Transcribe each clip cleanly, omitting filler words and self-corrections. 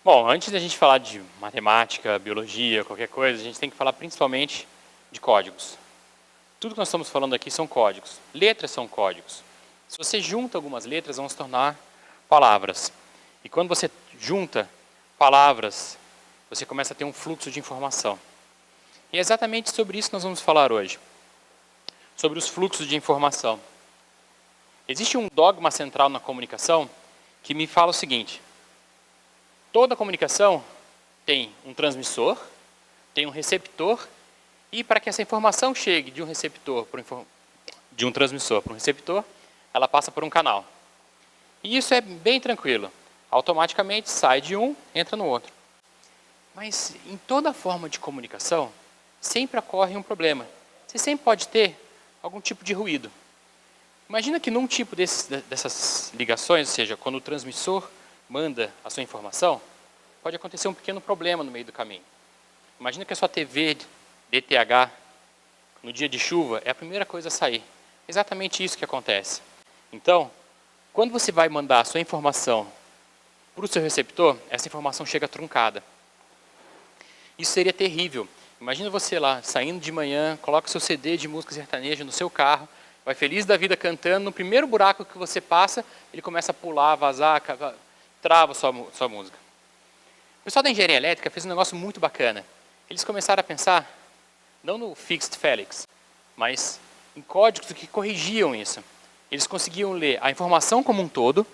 Bom, antes da gente falar de matemática, biologia, qualquer coisa, a gente tem que falar principalmente de códigos. Tudo que nós estamos falando aqui são códigos. Letras são códigos. Se você junta algumas letras, vão se tornar palavras. E quando você junta palavras, você começa a ter um fluxo de informação. E é exatamente sobre isso que nós vamos falar hoje. Sobre os fluxos de informação. Existe um dogma central na comunicação que me fala o seguinte: toda comunicação tem um transmissor, tem um receptor, e para que essa informação chegue de um receptor de um transmissor para um receptor, ela passa por um canal. E isso é bem tranquilo. Automaticamente sai de um, entra no outro. Mas em toda forma de comunicação, sempre ocorre um problema. Você sempre pode ter algum tipo de ruído. Imagina que num tipo dessas ligações, ou seja, quando o transmissor manda a sua informação, pode acontecer um pequeno problema no meio do caminho. Imagina que a sua TV DTH, no dia de chuva, é a primeira coisa a sair. É exatamente isso que acontece. Então, quando você vai mandar a sua informação para o seu receptor, essa informação chega truncada. Isso seria terrível. Imagina você lá, saindo de manhã, coloca o seu CD de música sertaneja no seu carro, vai feliz da vida cantando, no primeiro buraco que você passa, ele começa a pular, vazar, trava a sua música. O pessoal da engenharia elétrica fez um negócio muito bacana. Eles começaram a pensar, não no fixed Felix, mas em códigos que corrigiam isso. Eles conseguiam ler a informação como um todo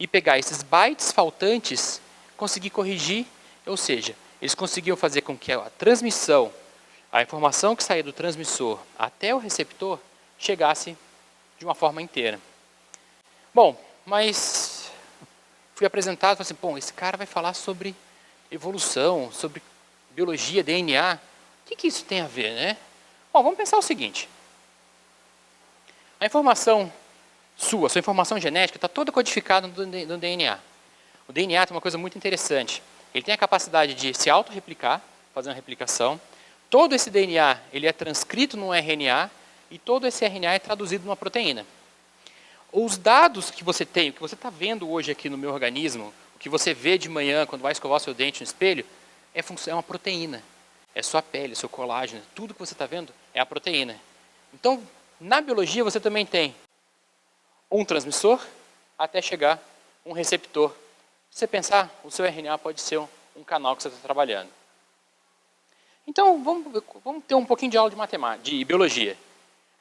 e pegar esses bytes faltantes, conseguir corrigir, ou seja, eles conseguiam fazer com que a transmissão, a informação que saía do transmissor até o receptor, chegasse de uma forma inteira. Bom, mas fui apresentado, falei assim, bom, esse cara vai falar sobre evolução, sobre biologia, DNA, o que isso tem a ver, né? Bom, vamos pensar o seguinte, a informação sua informação genética está toda codificada no DNA. O DNA tem uma coisa muito interessante, ele tem a capacidade de se autorreplicar, fazer uma replicação, todo esse DNA ele é transcrito num RNA, e todo esse RNA é traduzido numa proteína. Os dados que você tem, o que você está vendo hoje aqui no meu organismo, o que você vê de manhã quando vai escovar seu dente no espelho, é uma proteína. É sua pele, seu colágeno, tudo que você está vendo é a proteína. Então, na biologia você também tem um transmissor até chegar um receptor. Se você pensar, o seu RNA pode ser um canal que você está trabalhando. Então, vamos ter um pouquinho de aula de matemática, de biologia.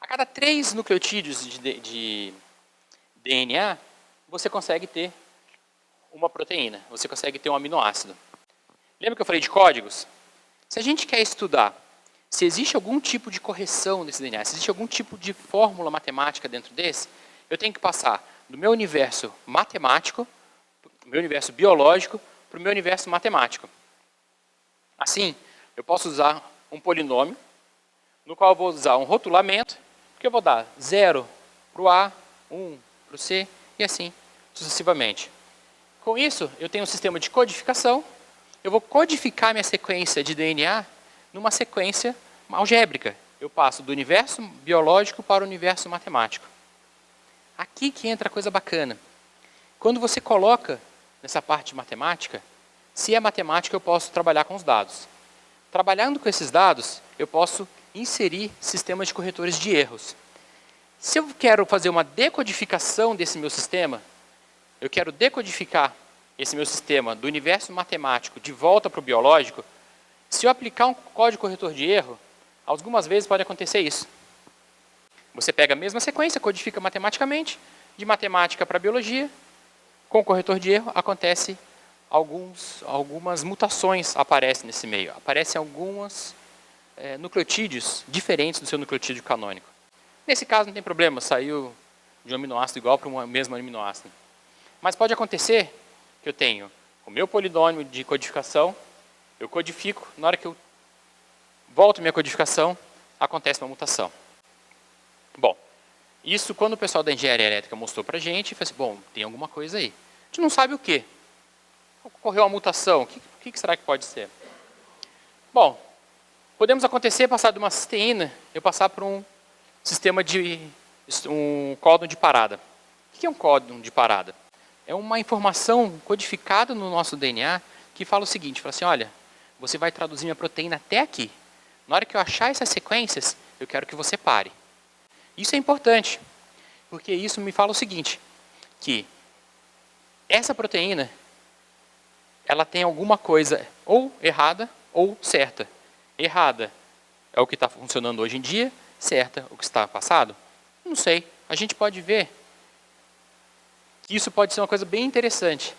A cada 3 nucleotídeos de DNA, você consegue ter uma proteína, você consegue ter um aminoácido. Lembra que eu falei de códigos? Se a gente quer estudar se existe algum tipo de correção nesse DNA, se existe algum tipo de fórmula matemática dentro desse, eu tenho que passar do meu universo matemático, do meu universo biológico, para o meu universo matemático. Assim, eu posso usar um polinômio, no qual eu vou usar um rotulamento, que eu vou dar 0 para o A, 1 para o C, e assim sucessivamente. Com isso, eu tenho um sistema de codificação, eu vou codificar minha sequência de DNA numa sequência algébrica. Eu passo do universo biológico para o universo matemático. Aqui que entra a coisa bacana. Quando você coloca nessa parte de matemática, se é matemática eu posso trabalhar com os dados. Trabalhando com esses dados, eu posso inserir sistemas de corretores de erros. Se eu quero fazer uma decodificação desse meu sistema, eu quero decodificar esse meu sistema do universo matemático de volta para o biológico, se eu aplicar um código corretor de erro, algumas vezes pode acontecer isso. Você pega a mesma sequência, codifica matematicamente, de matemática para biologia, com o corretor de erro acontece algumas mutações aparecem nesse meio. Aparecem algumas nucleotídeos diferentes do seu nucleotídeo canônico. Nesse caso não tem problema, saiu de um aminoácido igual para um mesmo aminoácido. Mas pode acontecer que eu tenho o meu polinômio de codificação, eu codifico, na hora que eu volto minha codificação, acontece uma mutação. Bom, isso quando o pessoal da engenharia elétrica mostrou para a gente, falou assim, bom, tem alguma coisa aí. A gente não sabe o que. Ocorreu uma mutação, o que será que pode ser? Bom, podemos acontecer, passar de uma cisteína, eu passar por um sistema de um códon de parada. O que é um códon de parada? É uma informação codificada no nosso DNA que fala o seguinte, fala assim, olha, você vai traduzir minha proteína até aqui. Na hora que eu achar essas sequências, eu quero que você pare. Isso é importante, porque isso me fala o seguinte, que essa proteína, ela tem alguma coisa ou errada ou certa. Errada é o que está funcionando hoje em dia, certa o que está passado? Não sei. A gente pode ver que isso pode ser uma coisa bem interessante.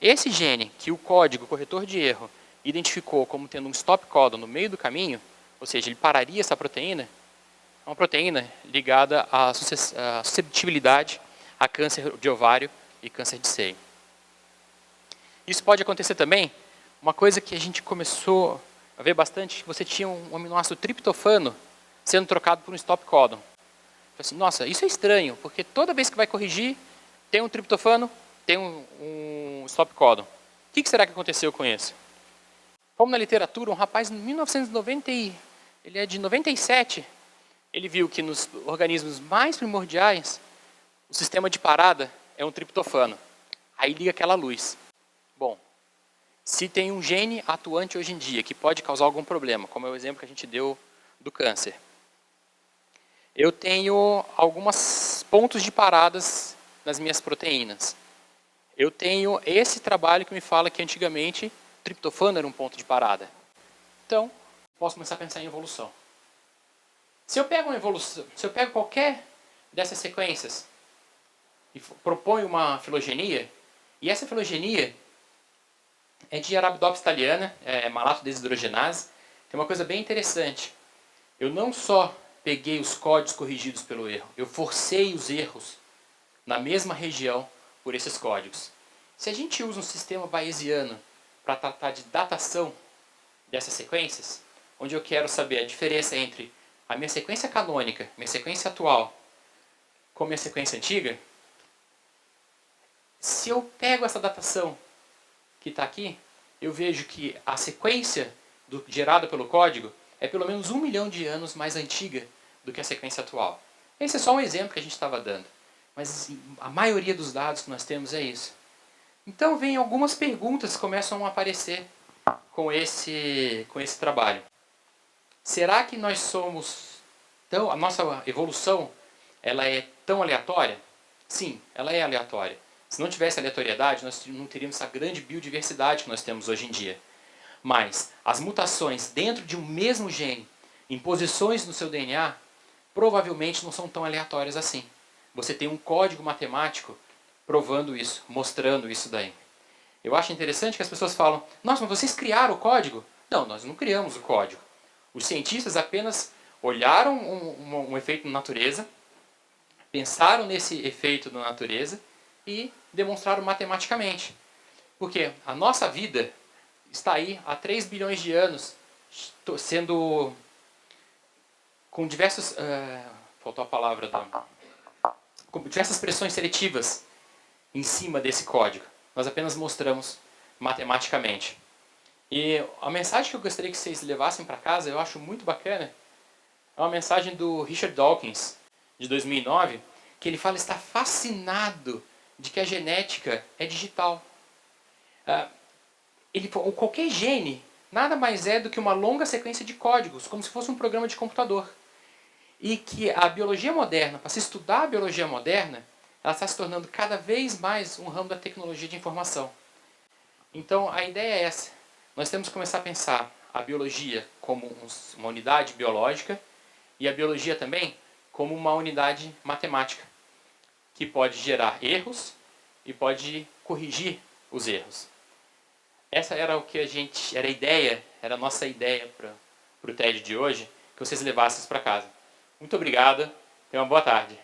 Esse gene que o código, o corretor de erro, identificou como tendo um stop codon no meio do caminho, ou seja, ele pararia essa proteína, é uma proteína ligada à susceptibilidade a câncer de ovário e câncer de seio. Isso pode acontecer também, uma coisa que a gente começou a ver bastante, que você tinha um aminoácido triptofano sendo trocado por um stop codon. Assim, nossa, isso é estranho, porque toda vez que vai corrigir, tem um triptofano, tem um stop codon. O que será que aconteceu com isso? Como na literatura, um rapaz em 1990, ele é de 97, ele viu que nos organismos mais primordiais, o sistema de parada é um triptofano. Aí liga aquela luz. Bom, se tem um gene atuante hoje em dia que pode causar algum problema, como é o exemplo que a gente deu do câncer, eu tenho alguns pontos de paradas nas minhas proteínas. Eu tenho esse trabalho que me fala que antigamente o triptofano era um ponto de parada. Então, posso começar a pensar em evolução. Se eu pego uma evolução, se eu pego qualquer dessas sequências e proponho uma filogenia, e essa filogenia é de Arabidopsis thaliana, é malato desidrogenase, tem uma coisa bem interessante. Eu não só peguei os códigos corrigidos pelo erro, eu forcei os erros na mesma região por esses códigos. Se a gente usa um sistema bayesiano para tratar de datação dessas sequências, onde eu quero saber a diferença entre a minha sequência canônica, minha sequência atual, com a minha sequência antiga, se eu pego essa datação que está aqui, eu vejo que a sequência gerada pelo código é pelo menos 1 milhão de anos mais antiga do que a sequência atual. Esse é só um exemplo que a gente estava dando, mas a maioria dos dados que nós temos é isso. Então vem algumas perguntas que começam a aparecer com esse trabalho. Será que nós somos a nossa evolução ela é tão aleatória? Sim, ela é aleatória. Se não tivesse aleatoriedade, nós não teríamos essa grande biodiversidade que nós temos hoje em dia. Mas as mutações dentro de um mesmo gene, em posições no seu DNA, provavelmente não são tão aleatórias assim. Você tem um código matemático provando isso, mostrando isso daí. Eu acho interessante que as pessoas falam, nossa, mas vocês criaram o código? Não, nós não criamos o código. Os cientistas apenas olharam um efeito na natureza, pensaram nesse efeito na natureza e demonstraram matematicamente. Porque a nossa vida está aí há 3 bilhões de anos, sendo com diversos... faltou a palavra. Com diversas pressões seletivas em cima desse código. Nós apenas mostramos matematicamente. E a mensagem que eu gostaria que vocês levassem para casa, eu acho muito bacana, é uma mensagem do Richard Dawkins, de 2009, que ele fala estar fascinado de que a genética é digital. Qualquer gene nada mais é do que uma longa sequência de códigos, como se fosse um programa de computador. E que a biologia moderna, para se estudar a biologia moderna, ela está se tornando cada vez mais um ramo da tecnologia de informação. Então a ideia é essa. Nós temos que começar a pensar a biologia como uma unidade biológica e a biologia também como uma unidade matemática, que pode gerar erros e pode corrigir os erros. Essa era o que era a nossa ideia para o TED de hoje, que vocês levassem para casa. Muito obrigado, tenham uma boa tarde.